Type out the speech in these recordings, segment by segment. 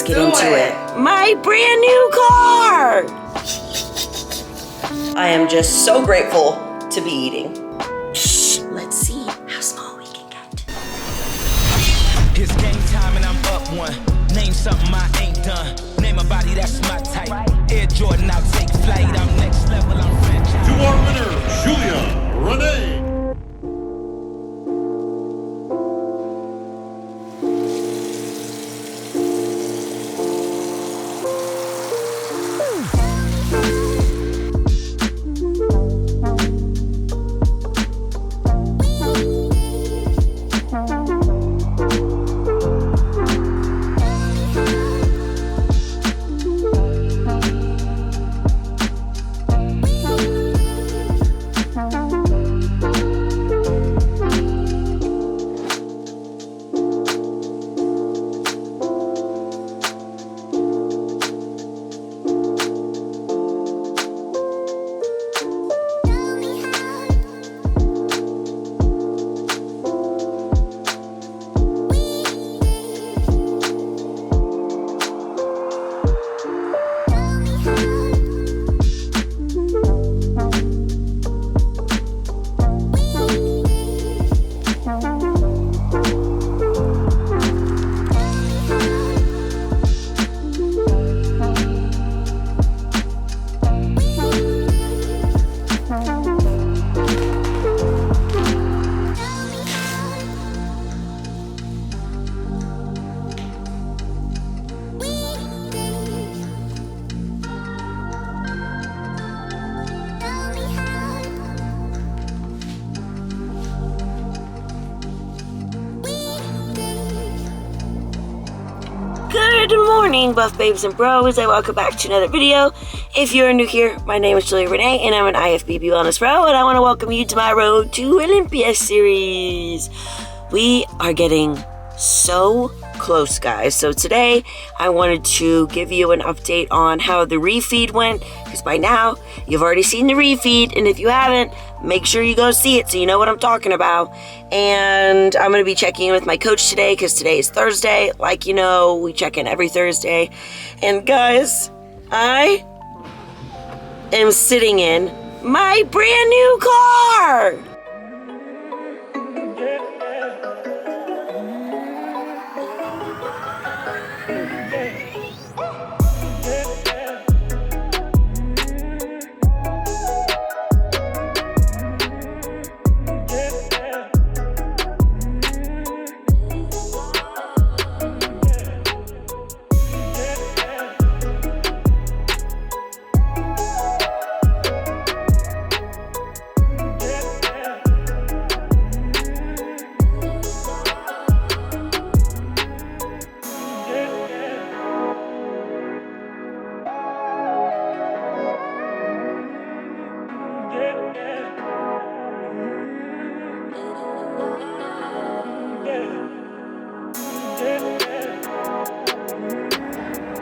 get into it. My brand new car! I am just so grateful to be eating. Shh, let's see how small we can get. It's game time and I'm up one. Name something I ain't done. Name a body that's my type. Air Jordan, I'll take flight. I'm next level, I'm franchise. You are winner, juliarene. Good morning, buff babes and bros, and welcome back to another video. If you're new here, my name is juliarene, and I'm an IFBB wellness pro, and I want to welcome you to my Road to Olympia series. We are getting so close, guys. So today, I wanted to give you an update on how the refeed went, because by now, you've already seen the refeed, and if you haven't, make sure you go see it so you know what I'm talking about. And I'm going to be checking in with my coach today because today is Thursday. Like you know, we check in every Thursday. And guys, I am sitting in my brand new car.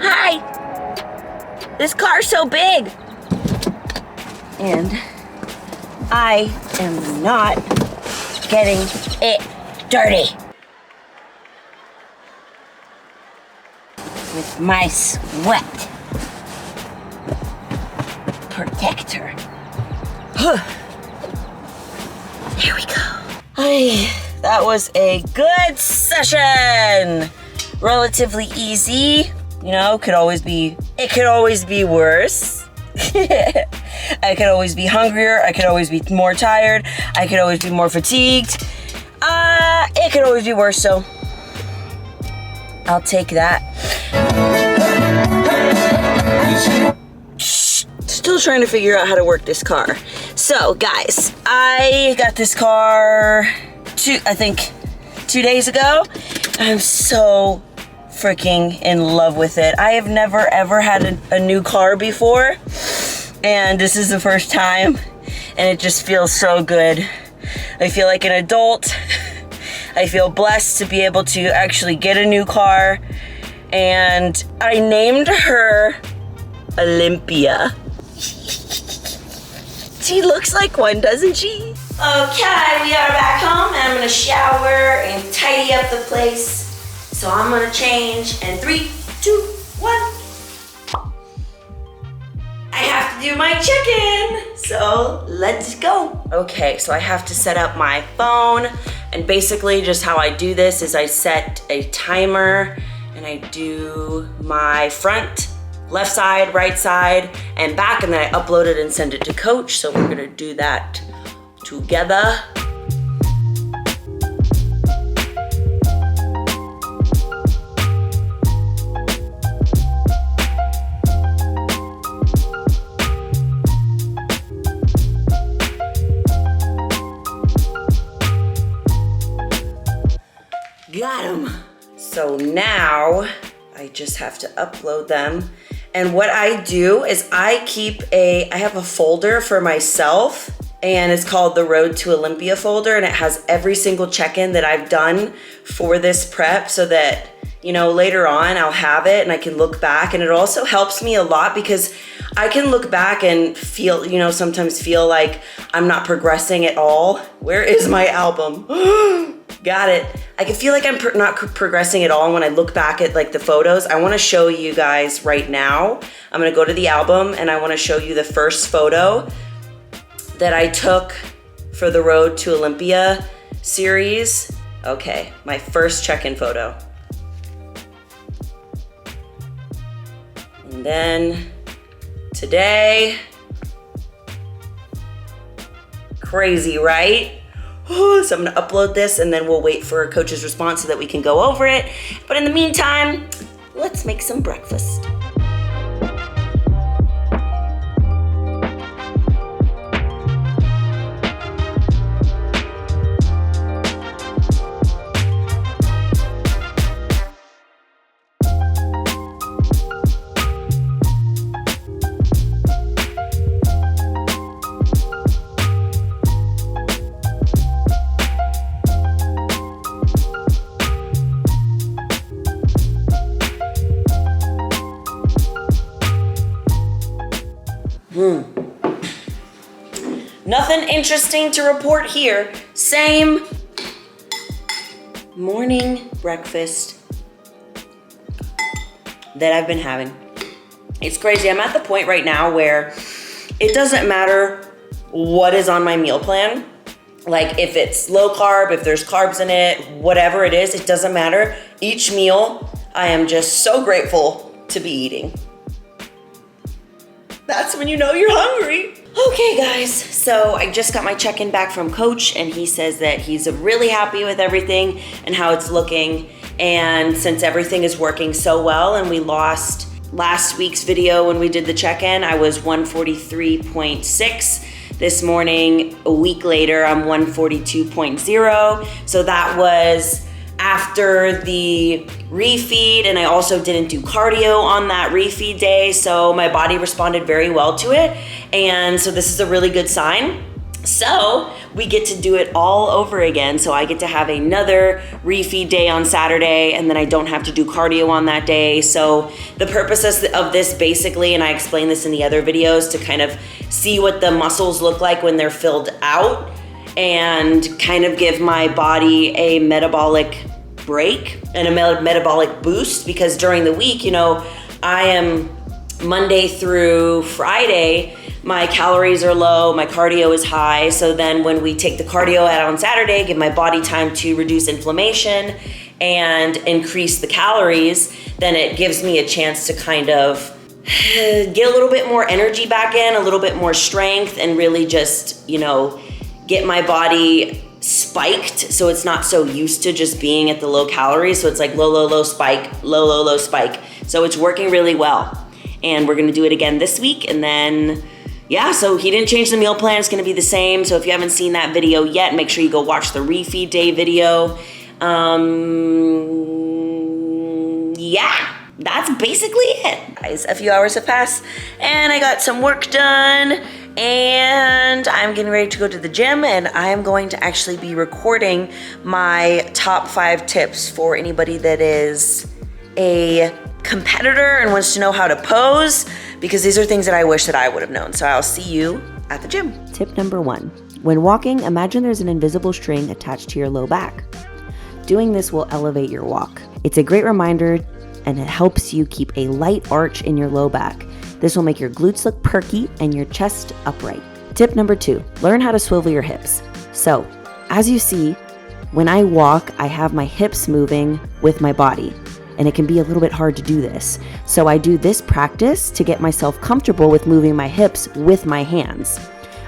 Hi! This car's so big! And I am not getting it dirty. With my sweat protector. Here we go. That was a good session. Relatively easy. You know, it could always be worse. I could always be hungrier. I could always be more tired. I could always be more fatigued. It could always be worse, so I'll take that. Still trying to figure out how to work this car. So, guys, I got this car I think 2 days ago. I'm so freaking in love with it. I have never ever had a new car before, and this is the first time, and it just feels so good. I feel like an adult. I feel blessed to be able to actually get a new car, and I named her Olympia. She looks like one, doesn't she? Okay, we are back home, and I'm gonna shower and tidy up the place. So I'm gonna change in 3, 2, 1. I have to do my check-in, so let's go. Okay, so I have to set up my phone, and basically just how I do this is I set a timer and I do my front, left side, right side, and back, and then I upload it and send it to Coach. So we're gonna do that together. Got them. So now I just have to upload them. And what I do is I have a folder for myself, and it's called the Road to Olympia folder, and it has every single check-in that I've done for this prep so that, you know, later on I'll have it and I can look back. And it also helps me a lot because I can look back and feel, you know, sometimes feel like I'm not progressing at all. Where is my album? Got it. I can feel like I'm not progressing at all when I look back at like the photos. I want to show you guys right now. I'm going to go to the album and I want to show you the first photo that I took for the Road to Olympia series. Okay, my first check-in photo. And then today, crazy, right? So I'm gonna upload this and then we'll wait for Coach's response so that we can go over it. But in the meantime, let's make some breakfast. Nothing interesting to report here. Same morning breakfast that I've been having. It's crazy. I'm at the point right now where it doesn't matter what is on my meal plan. Like if it's low carb, if there's carbs in it, whatever it is, it doesn't matter. Each meal, I am just so grateful to be eating. That's when you know you're hungry. Okay guys, so I just got my check-in back from Coach and he says that he's really happy with everything and how it's looking. And since everything is working so well and we lost last week's video when we did the check-in, I was 143.6. This morning, a week later, I'm 142.0. So that was after the refeed, and I also didn't do cardio on that refeed day, so my body responded very well to it, and so this is a really good sign. So we get to do it all over again, so I get to have another refeed day on Saturday, and then I don't have to do cardio on that day. So the purpose of this basically, and I explained this in the other videos, to kind of see what the muscles look like when they're filled out and kind of give my body a metabolic break and a metabolic boost, because during the week, you know, I am Monday through Friday, my calories are low, my cardio is high. So then when we take the cardio out on Saturday, give my body time to reduce inflammation and increase the calories, then it gives me a chance to kind of get a little bit more energy back in, a little bit more strength, and really just, you know, get my body spiked so it's not so used to just being at the low calories. So it's like low spike, low spike. So it's working really well. And we're gonna do it again this week. And then, yeah, so he didn't change the meal plan. It's gonna be the same. So if you haven't seen that video yet, make sure you go watch the refeed day video. Yeah, that's basically it. Guys, a few hours have passed and I got some work done. And I'm getting ready to go to the gym, and I'm going to actually be recording my top 5 tips for anybody that is a competitor and wants to know how to pose, because these are things that I wish that I would have known. So I'll see you at the gym. Tip number 1. When walking, imagine there's an invisible string attached to your low back. Doing this will elevate your walk. It's a great reminder and it helps you keep a light arch in your low back. This will make your glutes look perky and your chest upright. Tip number 2, learn how to swivel your hips. So, as you see, when I walk, I have my hips moving with my body, and it can be a little bit hard to do this. So I do this practice to get myself comfortable with moving my hips with my hands.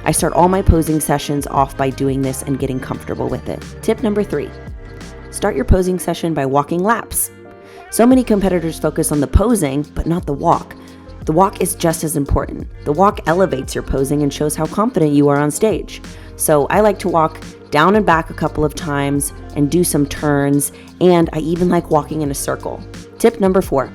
I start all my posing sessions off by doing this and getting comfortable with it. Tip number 3, start your posing session by walking laps. So many competitors focus on the posing, but not the walk. The walk is just as important. The walk elevates your posing and shows how confident you are on stage. So I like to walk down and back a couple of times and do some turns, and I even like walking in a circle. Tip number 4,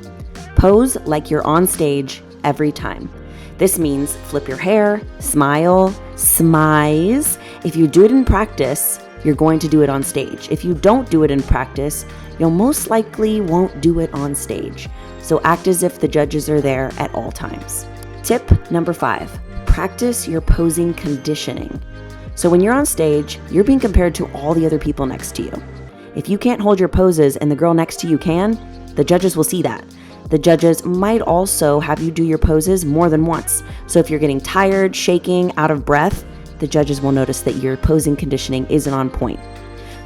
pose like you're on stage every time. This means flip your hair, smile, smize. If you do it in practice, you're going to do it on stage. If you don't do it in practice, you'll most likely won't do it on stage. So act as if the judges are there at all times. Tip number 5, practice your posing conditioning. So when you're on stage, you're being compared to all the other people next to you. If you can't hold your poses and the girl next to you can, the judges will see that. The judges might also have you do your poses more than once. So if you're getting tired, shaking, out of breath, the judges will notice that your posing conditioning isn't on point.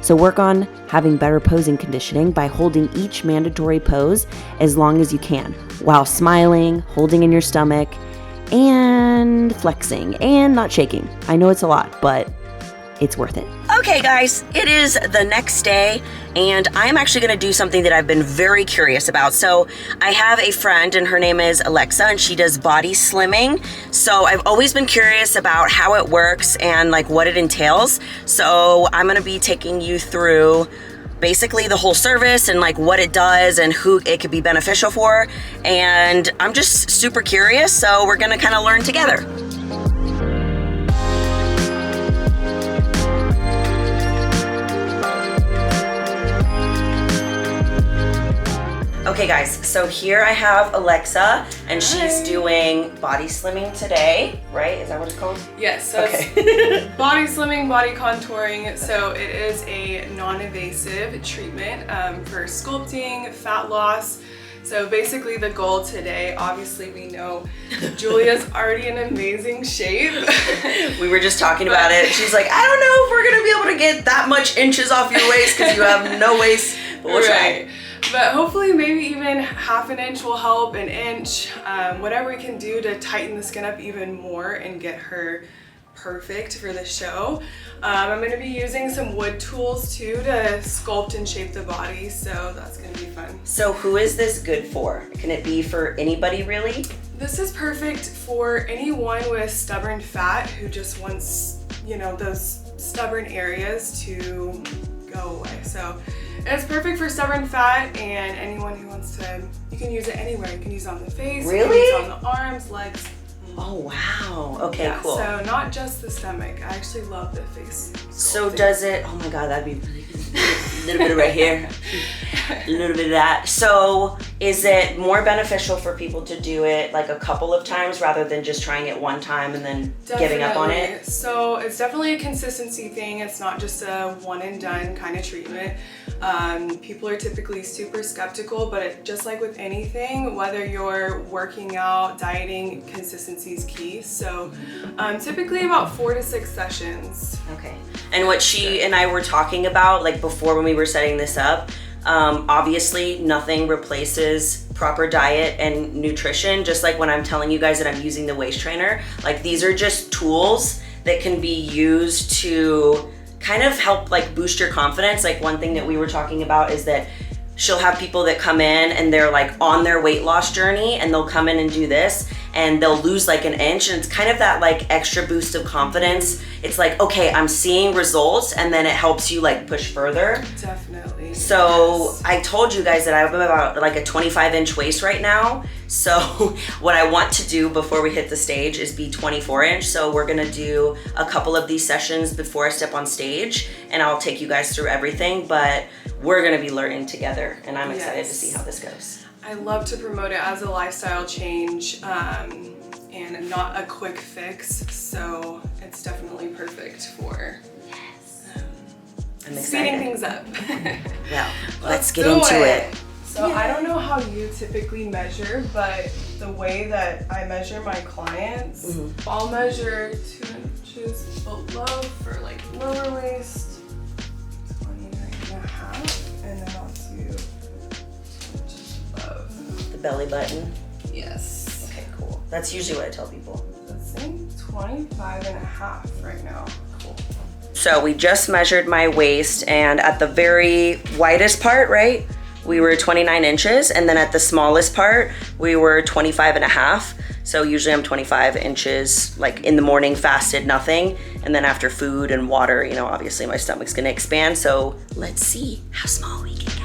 So work on having better posing conditioning by holding each mandatory pose as long as you can, while smiling, holding in your stomach, and flexing, and not shaking. I know it's a lot, but it's worth it. Okay guys, it is the next day, and I'm actually going to do something that I've been very curious about. So I have a friend, and her name is Alexa, and she does body slimming. So I've always been curious about how it works and like what it entails. So I'm going to be taking you through basically the whole service and like what it does and who it could be beneficial for. And I'm just super curious, so we're going to kind of learn together. Okay guys, so here I have Alexa, and she's doing body slimming today, right? Is that what it's called? Yes, so it's body slimming, body contouring. So it is a non-invasive treatment for sculpting, fat loss. So basically the goal today, obviously we know Julia's already in amazing shape. We were just talking about it. She's like, I don't know if we're gonna be able to get that much inches off your waist because you have no waist, but we'll try. But hopefully maybe even half an inch will help, an inch, whatever we can do to tighten the skin up even more and get her perfect for the show. I'm going to be using some wood tools too to sculpt and shape the body, so that's going to be fun. So who is this good for? Can it be for anybody really? This is perfect for anyone with stubborn fat who just wants, you know, those stubborn areas to go away. So it's perfect for stubborn fat and anyone who wants to, you can use it anywhere. You can use it on the face, really? You can use it on the arms, legs. Oh wow, okay, yeah, cool. So not just the stomach, I actually love the face sculpting. So does it, oh my god, that'd be really good. A little bit of right here, a little bit of that. So is it more beneficial for people to do it like a couple of times rather than just trying it one time and then giving up on it? So it's definitely a consistency thing. It's not just a one and done kind of treatment. People are typically super skeptical, but just like with anything, whether you're working out, dieting, consistency is key. So typically about 4 to 6 sessions. Okay. And what she and I were talking about, like before when we were setting this up, obviously nothing replaces proper diet and nutrition. Just like when I'm telling you guys that I'm using the waist trainer, like these are just tools that can be used to kind of help like boost your confidence. Like one thing that we were talking about is that she'll have people that come in and they're like on their weight loss journey, and they'll come in and do this and they'll lose like an inch, and it's kind of that like extra boost of confidence. It's like, okay, I'm seeing results, and then it helps you like push further. Definitely. So yes. I told you guys that I'm about like a 25-inch waist right now. So what I want to do before we hit the stage is be 24-inch. So we're gonna do a couple of these sessions before I step on stage, and I'll take you guys through everything, but we're gonna be learning together, and I'm excited to see how this goes. I love to promote it as a lifestyle change and not a quick fix, so it's definitely perfect for I'm excited. speeding things up. Well, let's get into it. So I don't know how you typically measure, but the way that I measure my clients, I'll measure 2 inches below for like lower waist, 29.5, and then I'll do 2 inches above. The belly button? Yes. Okay, cool. That's usually what I tell people. Let's say 25.5 right now. Cool. So we just measured my waist, and at the very widest part, right, we were 29 inches, and then at the smallest part, we were 25.5. So usually I'm 25 inches, like in the morning, fasted, nothing. And then after food and water, you know, obviously my stomach's gonna expand. So let's see how small we can get.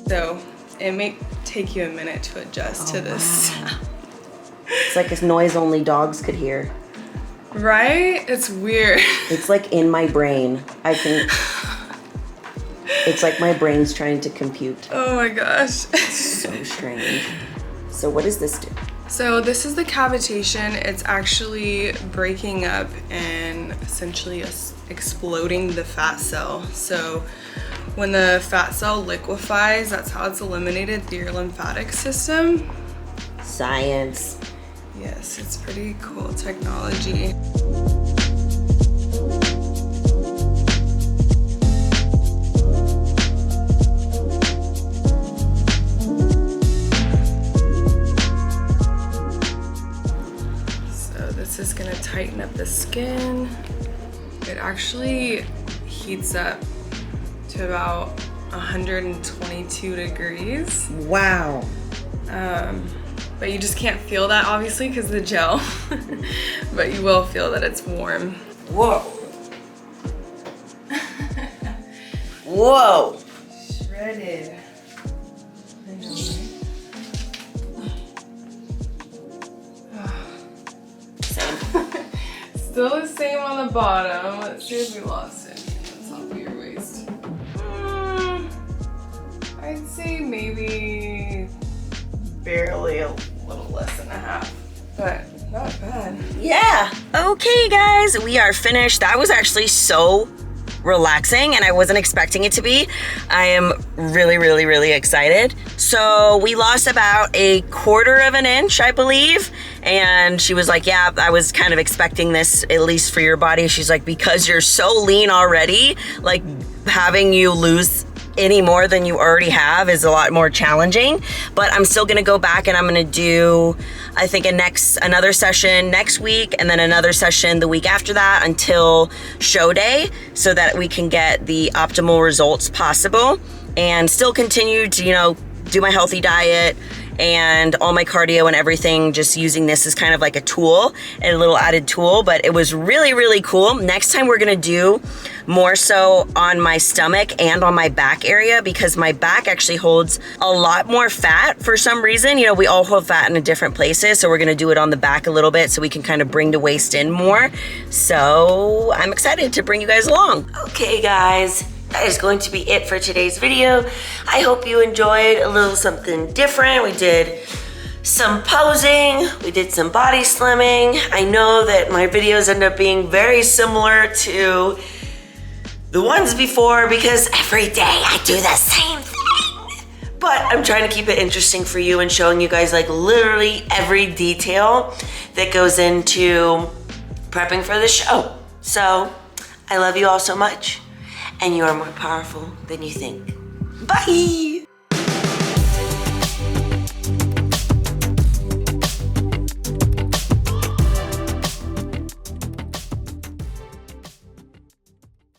So it may take you a minute to adjust to this. Wow. It's like a noise only dogs could hear. Right? It's weird. It's like in my brain. It's like my brain's trying to compute. Oh my gosh. So strange. So what does this do? So this is the cavitation. It's actually breaking up and essentially exploding the fat cell. So when the fat cell liquefies, that's how it's eliminated through your lymphatic system. Science. Yes, it's pretty cool technology. So this is gonna tighten up the skin. It actually heats up to about 122 degrees. Wow. But you just can't feel that obviously because of the gel, but you will feel that it's warm. Whoa. Whoa. Shredded. I know, right? Still the same on the bottom. Let's see if we lost it on the top of your waist. I'd say maybe barely a little less than a half, but not bad. Yeah. Okay, guys, we are finished. That was actually so relaxing, and I wasn't expecting it to be. I am really, really, really excited. So we lost about 1/4 of an inch, I believe. And she was like, yeah, I was kind of expecting this, at least for your body. She's like, because you're so lean already, like having you lose any more than you already have is a lot more challenging. But I'm still gonna go back and I'm gonna do, I think, another session next week, and then another session the week after that until show day, so that we can get the optimal results possible and still continue to, you know, do my healthy diet and all my cardio and everything, just using this as kind of like a tool and a little added tool. But it was really, really cool. Next time we're gonna do more so on my stomach and on my back area, because my back actually holds a lot more fat for some reason. You know, we all hold fat in different places, so we're gonna do it on the back a little bit so we can kind of bring the waist in more. So I'm excited to bring you guys along. Okay, guys. That is going to be it for today's video. I hope you enjoyed a little something different. We did some posing, we did some body slimming. I know that my videos end up being very similar to the ones before because every day I do the same thing. But I'm trying to keep it interesting for you and showing you guys like literally every detail that goes into prepping for the show. So I love you all so much. And you are more powerful than you think. Bye!